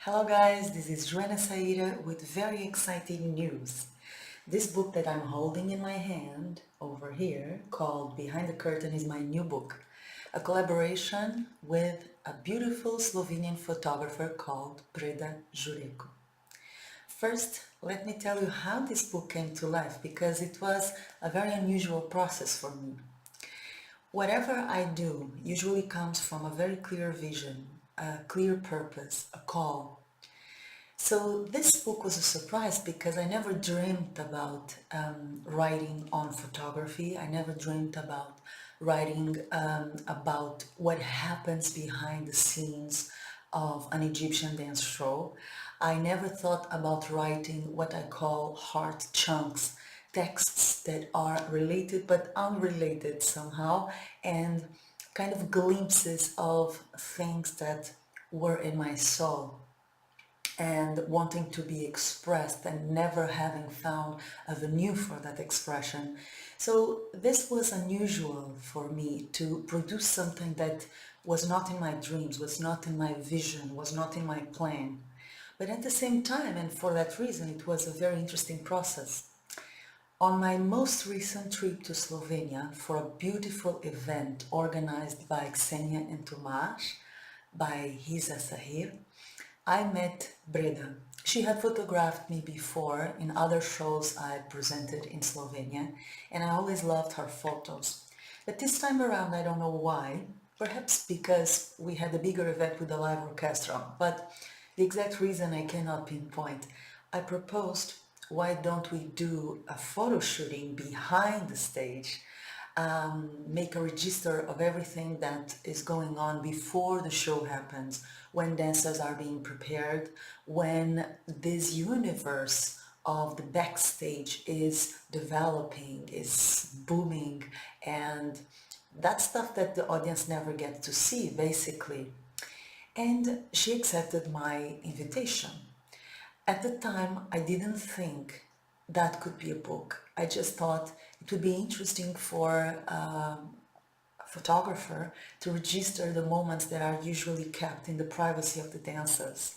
Hello guys, this is Joana Saahirah with very exciting news. This book that I'm holding in my hand over here, called Behind the Curtain, is my new book, a collaboration with a beautiful Slovenian photographer called Breda Jurecko. First, let me tell you how this book came to life, because it was a very unusual process for me. Whatever I do usually comes from a very clear vision, a clear purpose, a call. So this book was a surprise because I never dreamed about writing on photography. I never dreamed about writing about what happens behind the scenes of an Egyptian dance show. I never thought about writing what I call hard chunks, texts that are related but unrelated somehow, and kind of glimpses of things that were in my soul and wanting to be expressed and never having found a venue for that expression. So this was unusual for me to produce something that was not in my dreams, was not in my vision, was not in my plan. But at the same time, and for that reason, it was a very interesting process. On my most recent trip to Slovenia for a beautiful event organized by Xenia and Tomasz, by Joana Saahirah, I met Breda. She had photographed me before in other shows I presented in Slovenia, and I always loved her photos. But this time around, I don't know why, perhaps because we had a bigger event with a live orchestra, but the exact reason I cannot pinpoint. I proposed, why don't we do a photo shooting behind the stage, make a register of everything that is going on before the show happens, when dancers are being prepared, when this universe of the backstage is developing, is booming, and that's stuff that the audience never gets to see, basically. And she accepted my invitation. At the time, I didn't think that could be a book. I just thought it would be interesting for a photographer to register the moments that are usually kept in the privacy of the dancers.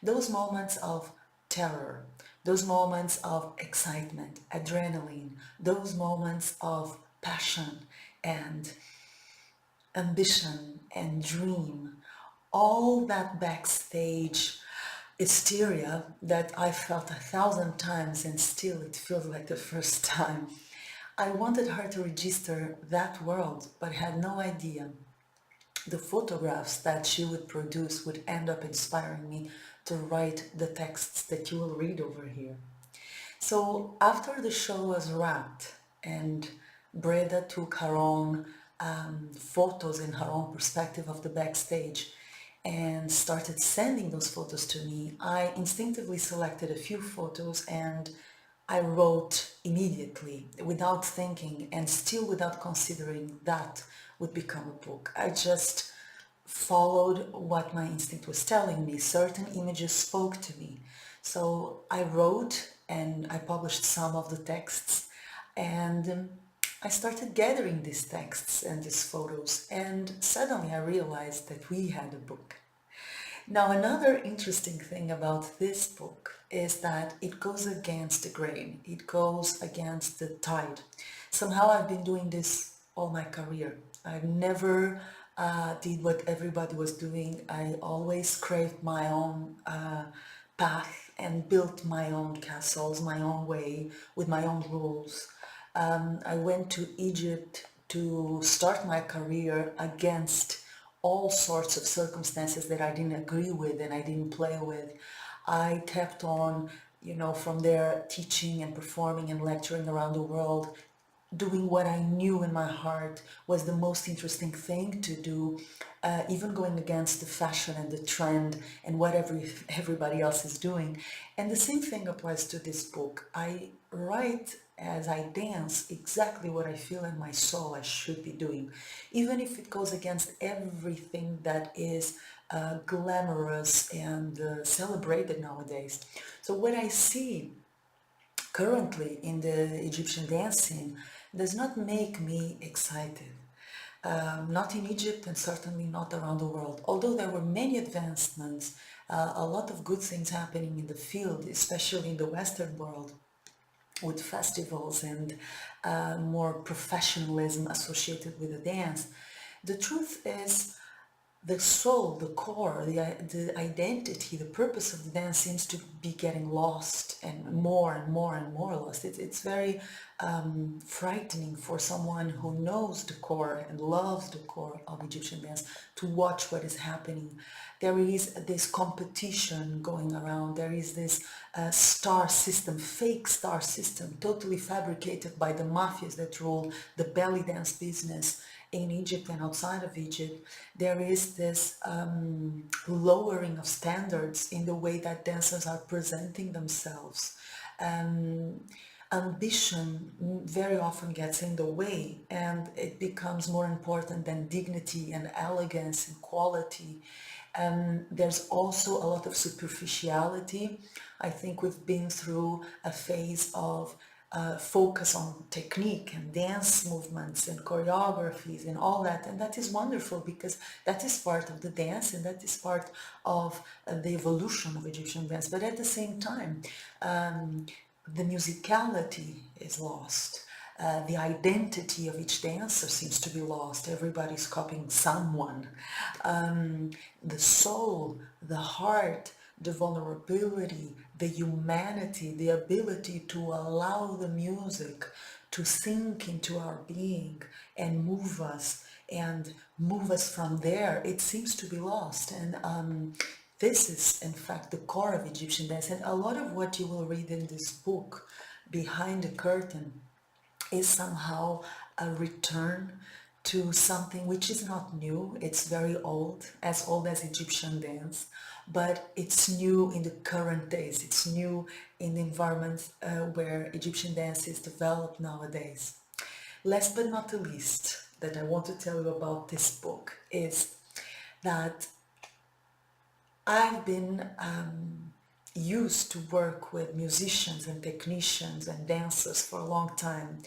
Those moments of terror, those moments of excitement, adrenaline, those moments of passion and ambition and dream, all that backstage hysteria that I felt 1,000 times and still it feels like the first time. I wanted her to register that world, but had no idea the photographs that she would produce would end up inspiring me to write the texts that you will read over here. So after the show was wrapped and Breda took her own photos in her own perspective of the backstage and started sending those photos to me, I instinctively selected a few photos and I wrote immediately, without thinking and still without considering that would become a book. I just followed what my instinct was telling me. Certain images spoke to me. So I wrote and I published some of the texts, and I started gathering these texts and these photos, and suddenly I realized that we had a book. Now, another interesting thing about this book is that it goes against the grain. It goes against the tide. Somehow I've been doing this all my career. I've never did what everybody was doing. I always craved my own path and built my own castles, my own way, with my own rules. I went to Egypt to start my career against all sorts of circumstances that I didn't agree with and I didn't play with. I kept on, from there teaching and performing and lecturing around the world, doing what I knew in my heart was the most interesting thing to do, even going against the fashion and the trend and what everybody else is doing. And the same thing applies to this book. I write as I dance exactly what I feel in my soul I should be doing, even if it goes against everything that is glamorous and celebrated nowadays. So what I see currently in the Egyptian dance scene does not make me excited. Not in Egypt and certainly not around the world. Although there were many advancements A lot of good things happening in the field, especially in the Western world, with festivals and more professionalism associated with the dance. The truth is, the soul, the core, the identity, the purpose of the dance seems to be getting lost, and more and more and more lost. It's very frightening for someone who knows the core and loves the core of Egyptian dance to watch what is happening. There is this competition going around. There is this star system, fake star system, totally fabricated by the mafias that rule the belly dance business in Egypt and outside of Egypt. There is this lowering of standards in the way that dancers are presenting themselves. Ambition very often gets in the way, and it becomes more important than dignity and elegance and quality. There's also a lot of superficiality. I think we've been through a phase of focus on technique and dance movements and choreographies and all that, and that is wonderful because that is part of the dance and that is part of the evolution of Egyptian dance. But at the same time, the musicality is lost. The identity of each dancer seems to be lost. Everybody's copying someone. The soul, the heart, the vulnerability, the humanity, the ability to allow the music to sink into our being and move us from there, it seems to be lost. And this is in fact the core of Egyptian dance, and a lot of what you will read in this book, Behind the Curtain, is somehow a return to something which is not new. It's very old as Egyptian dance, but it's new in the current days. It's new in the environment where Egyptian dance is developed nowadays. Last but not the least that I want to tell you about this book is that I've been used to work with musicians and technicians and dancers for a long time.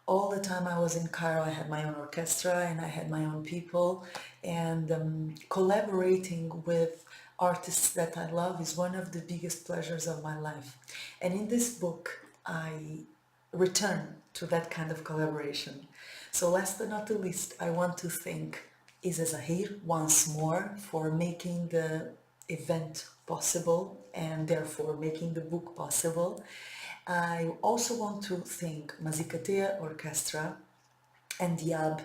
All the time I was in Cairo, I had my own orchestra and I had my own people, and collaborating with artists that I love is one of the biggest pleasures of my life. And in this book, I return to that kind of collaboration. So last but not the least, I want to thank Isa Zahir once more for making the event possible and therefore making the book possible. I also want to thank Mazzikatea Orchestra and Diab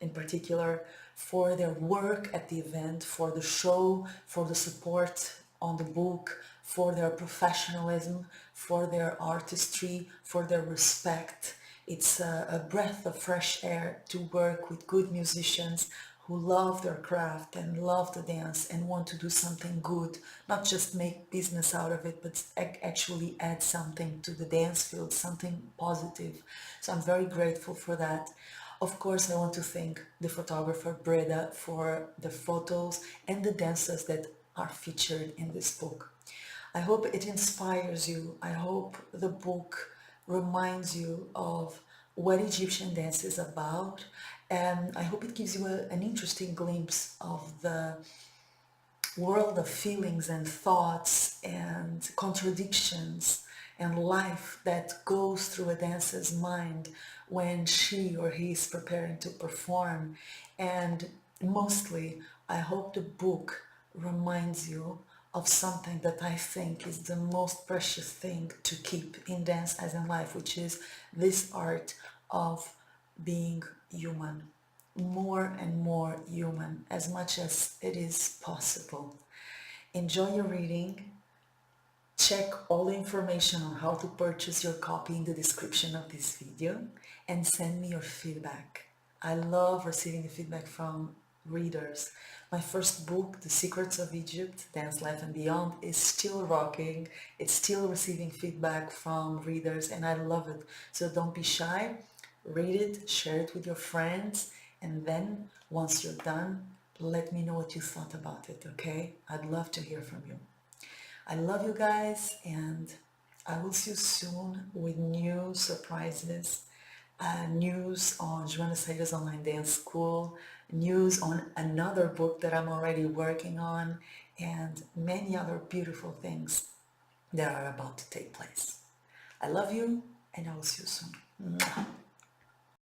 in particular for their work at the event, for the show, for the support on the book, for their professionalism, for their artistry, for their respect. It's a breath of fresh air to work with good musicians who love their craft and love the dance and want to do something good, not just make business out of it, but actually add something to the dance field, something positive. So I'm very grateful for that. Of course, I want to thank the photographer Breda for the photos and the dancers that are featured in this book. I hope it inspires you. I hope the book reminds you of what Egyptian dance is about, and I hope it gives you an interesting glimpse of the world of feelings and thoughts and contradictions and life that goes through a dancer's mind when she or he is preparing to perform. And mostly, I hope the book reminds you of something that I think is the most precious thing to keep in dance as in life, which is this art of being human, more and more human, as much as it is possible. Enjoy your reading. Check all the information on how to purchase your copy in the description of this video, and send me your feedback. I love receiving feedback from readers. My first book, The Secrets of Egypt, Dance, Life and Beyond, is still rocking. It's still receiving feedback from readers and I love it. So don't be shy. Read it, share it with your friends, and then once you're done, let me know what you thought about it, okay? I'd love to hear from you. I love you guys, and I will see you soon with new surprises, news on Joana Saahirah's online dance school, news on another book that I'm already working on, and many other beautiful things that are about to take place. I love you, and I will see you soon. Mwah.